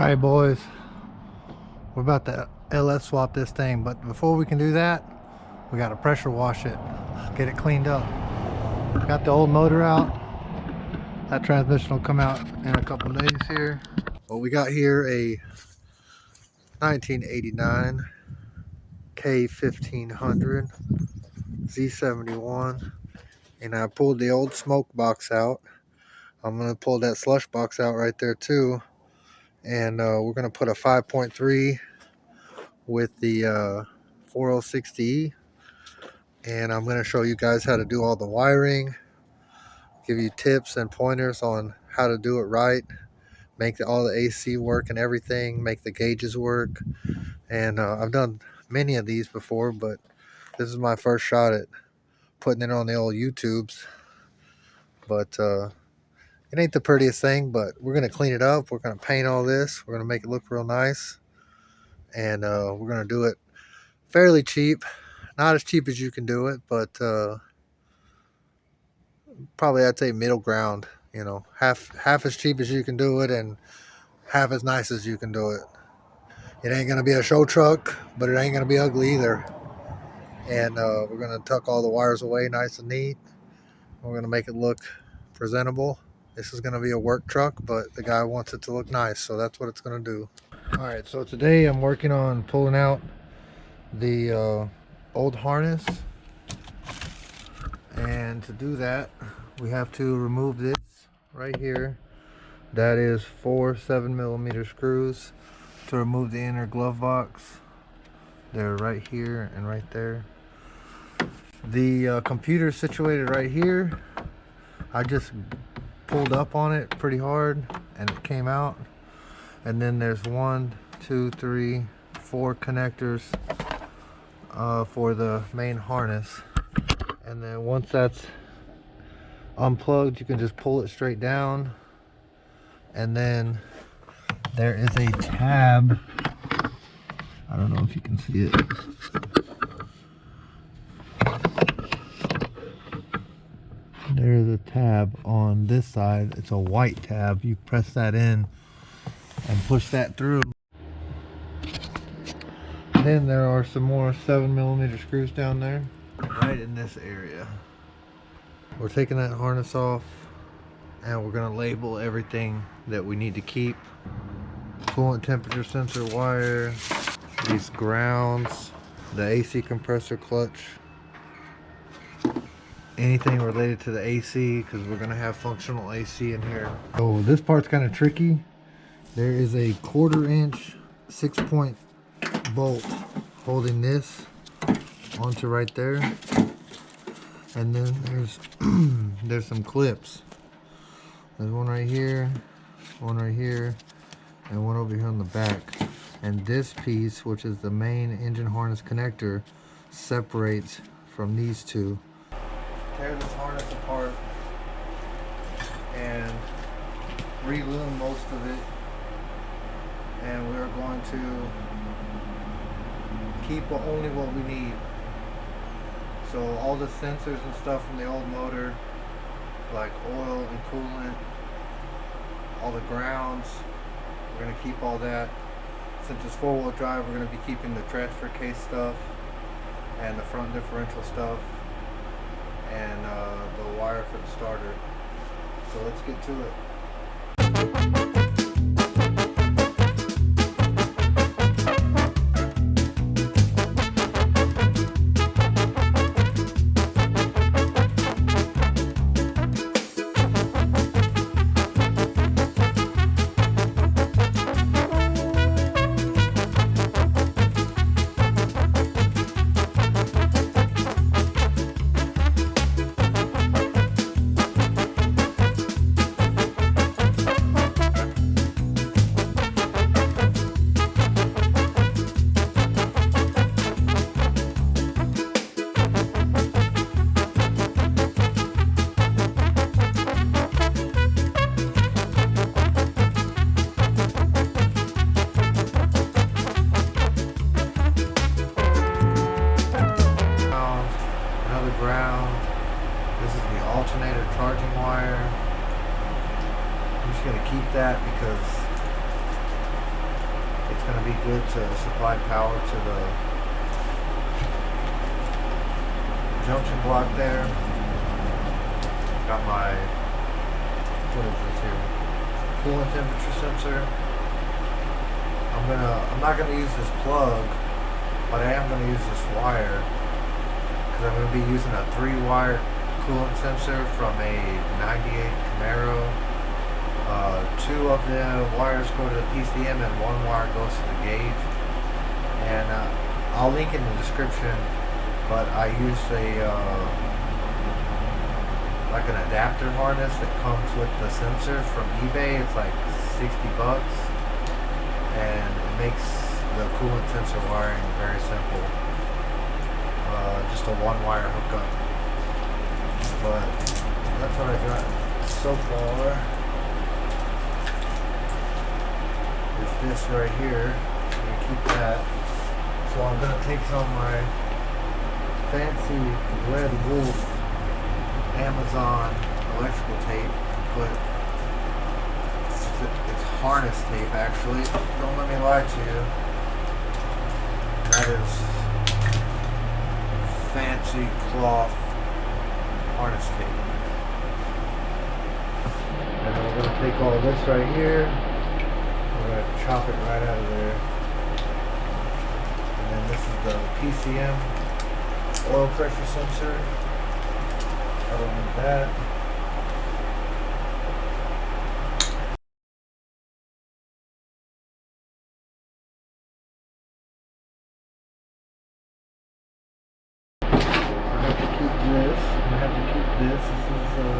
Alright boys, we're about to LS swap this thing, but before we can do that, we got to pressure wash it, get it cleaned up. Got the old motor out. That transmission will come out in a couple days here. Well, we got here a 1989 k1500 Z71, and I pulled the old smoke box out. I'm going to pull that slush box out right there too, and we're going to put a 5.3 with the 4060E, and I'm going to show you guys how to do all the wiring, give you tips and pointers on how to do it right, make all the AC work and everything, make the gauges work. And I've done many of these before, but this is my first shot at putting it on the old YouTubes. But it ain't the prettiest thing, but we're going to clean it up. We're going to paint all this. We're going to make it look real nice, and we're going to do it fairly cheap. Not as cheap as you can do it, but probably I'd say middle ground. You know, half as cheap as you can do it, and half as nice as you can do it. It ain't gonna be a show truck, but it ain't gonna be ugly either. And we're gonna tuck all the wires away nice and neat. We're gonna make it look presentable. This is gonna be a work truck, but the guy wants it to look nice, so that's what it's gonna do. All right, so today I'm working on pulling out the old harness, and to do that we have to remove this right here. That is 4 7mm screws to remove the inner glove box. They're right here and right there. The computer is situated right here. I just pulled up on it pretty hard and it came out. And then there's 1, 2, 3, 4 connectors for the main harness. And then once that's unplugged, you can just pull it straight down. And then there is a tab. I don't know if you can see it. There is a tab on this side. It's a white tab. You press that in and push that through. Then there are some more 7mm screws down there, right in this area. We're taking that harness off, and we're going to label everything that we need to keep. Coolant temperature sensor wire, these grounds, the AC compressor clutch, anything related to the AC, because we're going to have functional AC in here. Oh, this part's kind of tricky. There is a 1/4 inch 6-point bolt holding this onto right there, and then there's some clips. There's one right here, one right here, and one over here on the back. And this piece, which is the main engine harness connector, separates from these two. Tear this harness apart and re-loom most of it, and we're going to keep only what we need. So all the sensors and stuff from the old motor, like oil and coolant, all the grounds, we're going to keep all that. Since it's 4-wheel drive, we're going to be keeping the transfer case stuff and the front differential stuff and the wire for the starter. So let's get to it. Alternator charging wire. I'm just going to keep that because It's going to be good to supply power to the junction block there. Got my, what is this here? Coolant temperature sensor. I'm not gonna use this plug, but I am gonna use this wire because I'm gonna be using a 3-wire coolant sensor from a 98 Camaro. 2 of the wires go to the PCM and 1 wire goes to the gauge. And I'll link in the description, but I use a like an adapter harness that comes with the sensor from eBay. It's like $60, and it makes the coolant sensor wiring very simple. Just a 1-wire hookup. But that's what I got so far. Is this right here. I'm gonna keep that. So I'm gonna take some of my fancy red wolf Amazon electrical tape, but it's harness tape actually. Don't let me lie to you. That is fancy cloth harness tape. And then we're going to take all this right here. We're going to chop it right out of there. And then this is the PCM oil pressure sensor. I don't need that. I have to keep this. I have to keep this. This is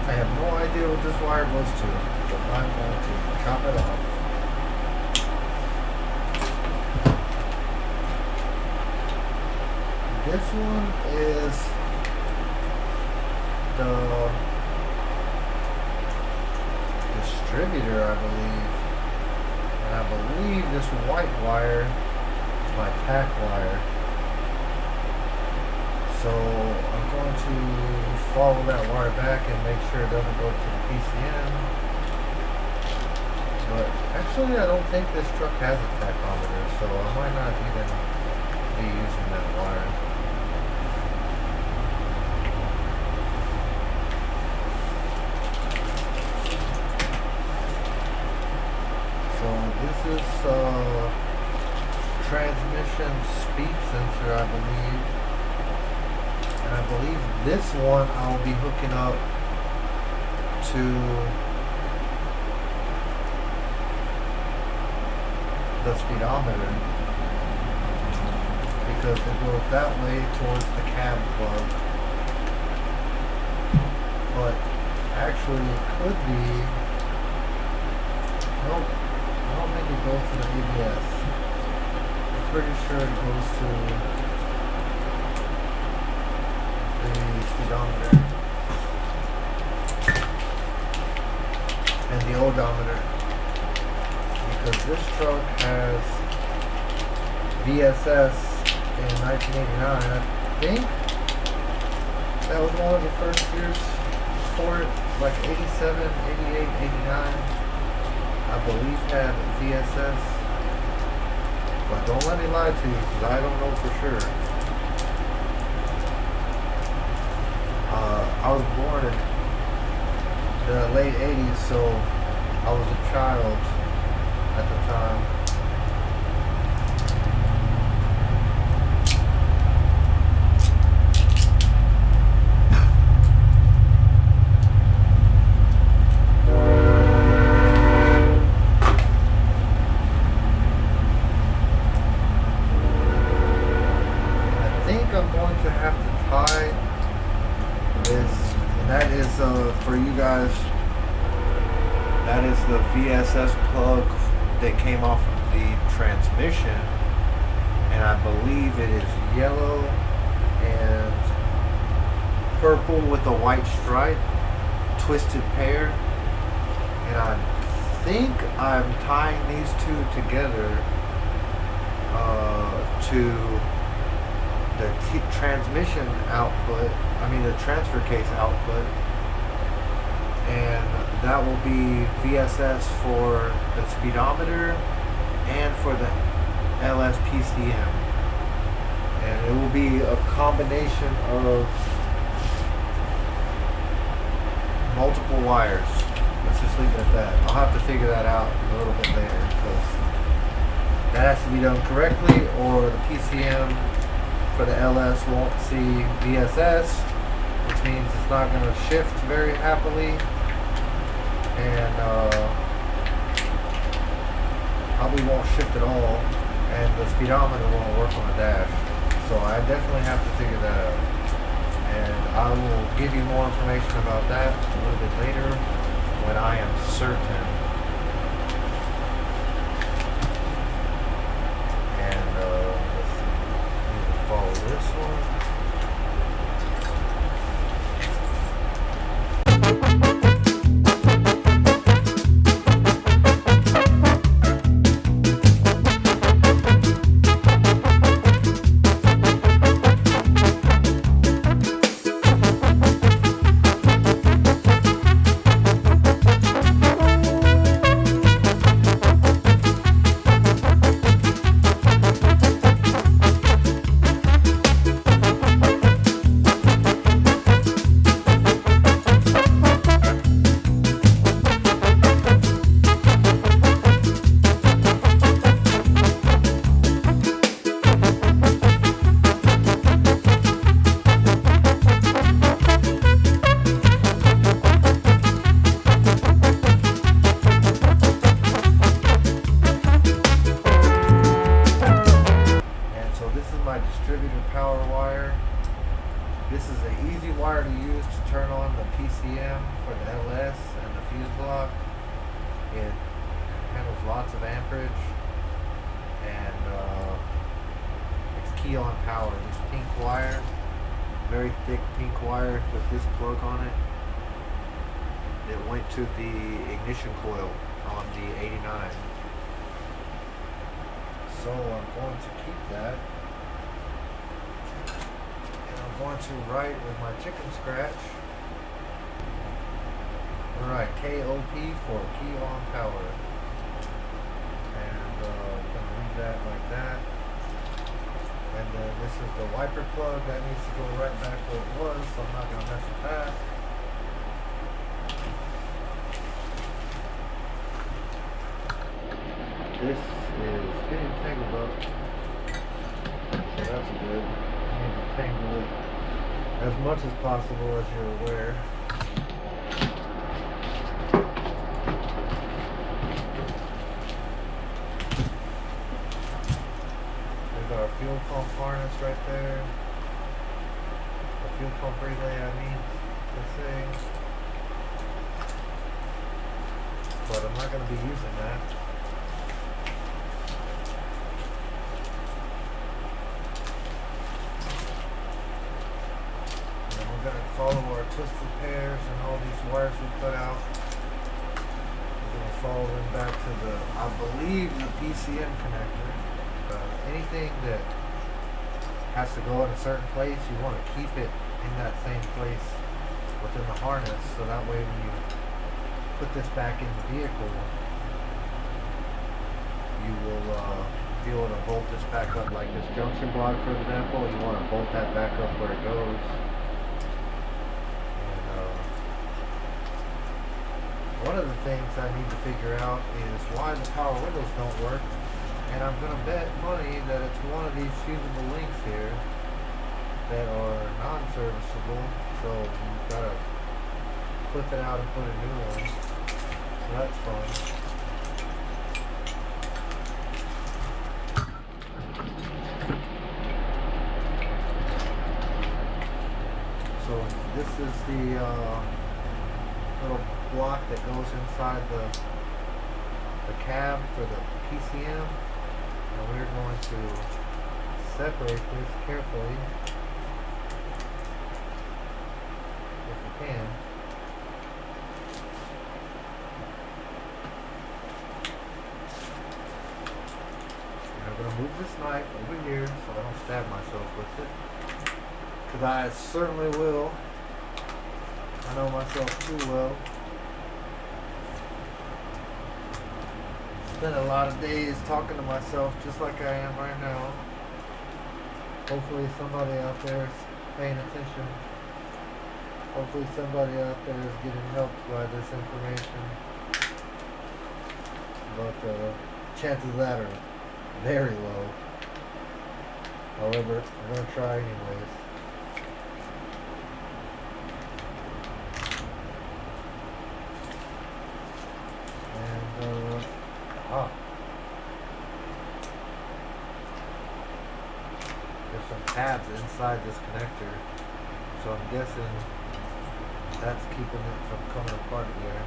I have no idea what this wire goes to, but I'm going to chop it off. This one is the distributor, I believe. And I believe this white wire is my pack wire. So I'm going to follow that wire back and make sure it doesn't go to the PCM. But actually I don't think this truck has a tachometer, so I might not even be using that wire. So this is transmission speed sensor, I believe. And I believe this one I'll be hooking up to the speedometer because it goes that way towards the cab plug. But actually it could be, nope, I don't think it goes to the ABS. I'm pretty sure it goes to the speedometer and the odometer, because this truck has VSS in 1989. I think that was one of the first years for it, like 87, 88, 89 I believe had VSS, but don't let me lie to you because I don't know for sure. I was born in the late 80s, so I was a child at the time. That is the VSS plug that came off of the transmission, and I believe it is yellow and purple with a white stripe, twisted pair. And I think I'm tying these two together to the transmission output, the transfer case output, and that will be VSS for the speedometer and for the LSPCM, and it will be a combination of multiple wires. Let's just leave it at that. I'll have to figure that out a little bit later, because that has to be done correctly, or the PCM for the LS won't see VSS, which means it's not going to shift very happily, and probably won't shift at all, and the speedometer won't work on the dash. So I definitely have to figure that out, and I will give you more information about that a little bit later when I am certain. And let's see, need to follow this one. Distributor power wire. This is an easy wire to use to turn on the PCM for the LS and the fuse block. It handles lots of amperage, and it's key on power. This pink wire, very thick pink wire with this plug on it, it went to the ignition coil on the 89. So I'm going to keep that. I'm going to write with my chicken scratch. Alright, KOP for key on power. And I'm going to leave that like that. And then this is the wiper plug that needs to go right back where it was, so I'm not going to mess with that. This is getting tangled up, so that's good. You need to tangle it as much as possible, as you're aware. There's our fuel pump harness right there. The fuel pump relay, I mean to say. But I'm not going to be using that. We're going to follow our twisted pairs and all these wires we cut out. We're going to follow them back to the, I believe, the PCM connector. Anything that has to go in a certain place, you want to keep it in that same place within the harness, so that way when you put this back in the vehicle, you will be able to bolt this back up. Like this junction block, for example, you want to bolt that back up where it goes. One of the things I need to figure out is why the power windows don't work, and I'm going to bet money that it's one of these fusible links here that are non-serviceable, so you've got to flip it out and put a new one, so that's fun. So this is the little block that goes inside the cab for the PCM, and we're going to separate this carefully if we can. And I'm going to move this knife over here so I don't stab myself with it, because I certainly will. I know myself too well. Spent a lot of days talking to myself just like I am right now. Hopefully somebody out there is paying attention. Hopefully somebody out there is getting helped by this information. But chances of that are very low. However, I'm going to try anyways. There's some tabs inside this connector, so I'm guessing that's keeping it from coming apart there.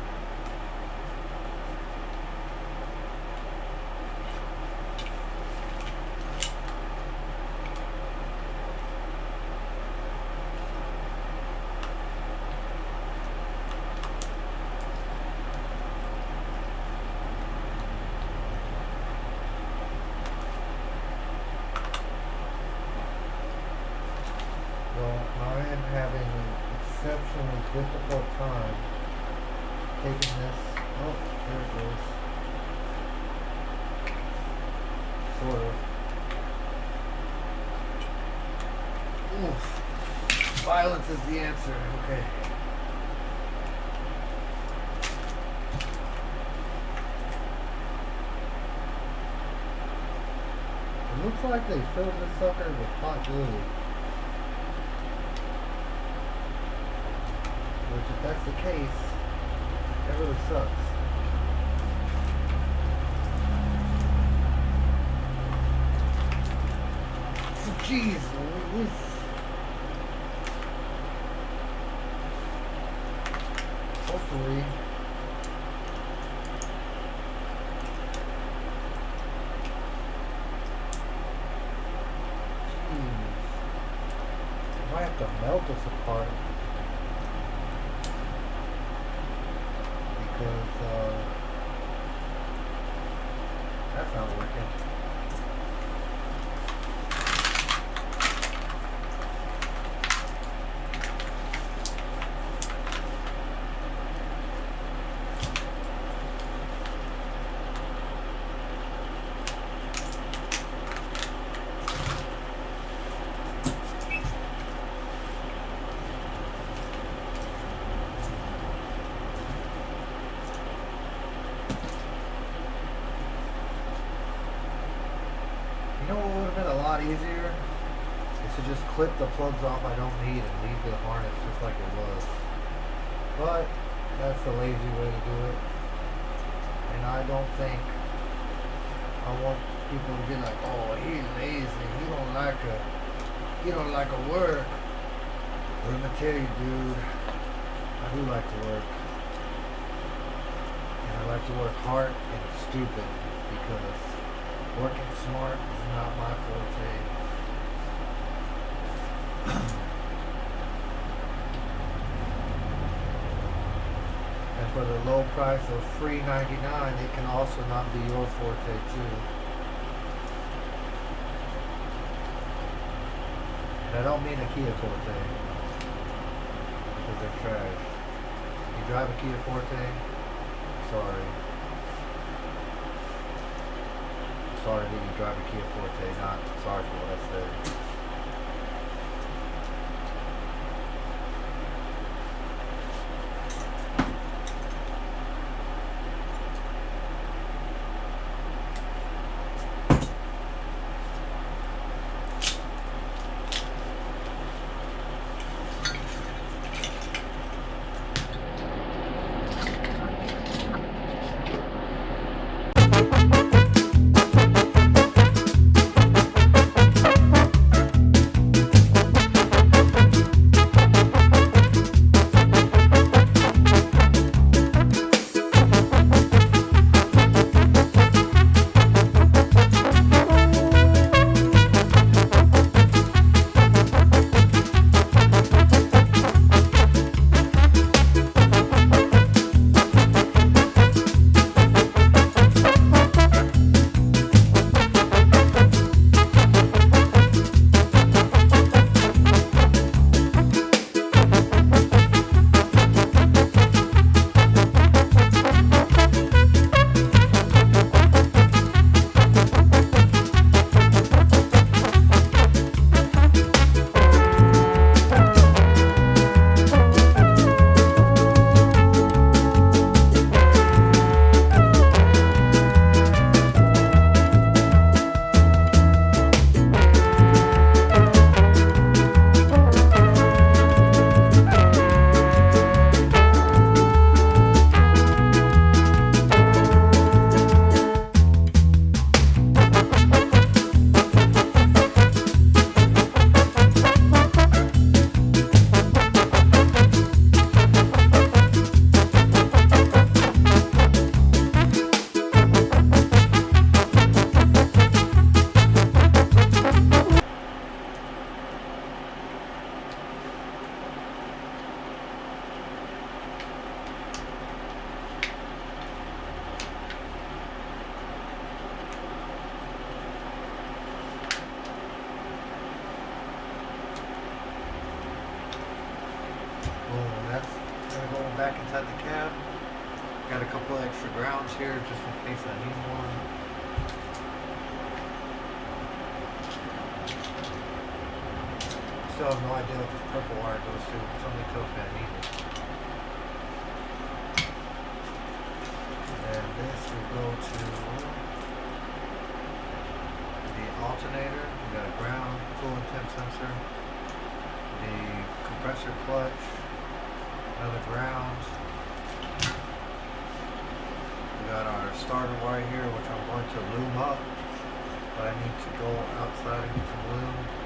Having an exceptionally difficult time taking this. Oh, there it goes. Sort of. Oof. Violence is the answer. Okay. It looks like they filled this sucker with hot glue. Which, if that's the case, that really sucks. Jeez Louise. Hopefully. Jeez. I might have to melt this apart. Because that's not working. You know what would have been a lot easier? Is to just clip the plugs off I don't need and leave the harness just like it was. But that's the lazy way to do it. And I don't think I want people to be like, oh, he's lazy, he don't like a work. Well, let me tell you, dude, I do like to work. And I like to work hard and stupid, because working smart is not my forte. And for the low price of $3.99, it can also not be your forte too. And I don't mean a Kia Forte, because they're trash. You drive a Kia Forte? Sorry. Sorry that you drive a Kia Forte, not sorry for what I said. back inside the cab. Got a couple extra grounds here just in case I need one. Still have no idea what this purple wire goes to. Somebody tells me I need it. And this will go to the alternator. We got a ground, coolant temp sensor, the compressor clutch, another ground. We got our starter wire here, which I'm going to loom up, but I need to go outside and get some loom.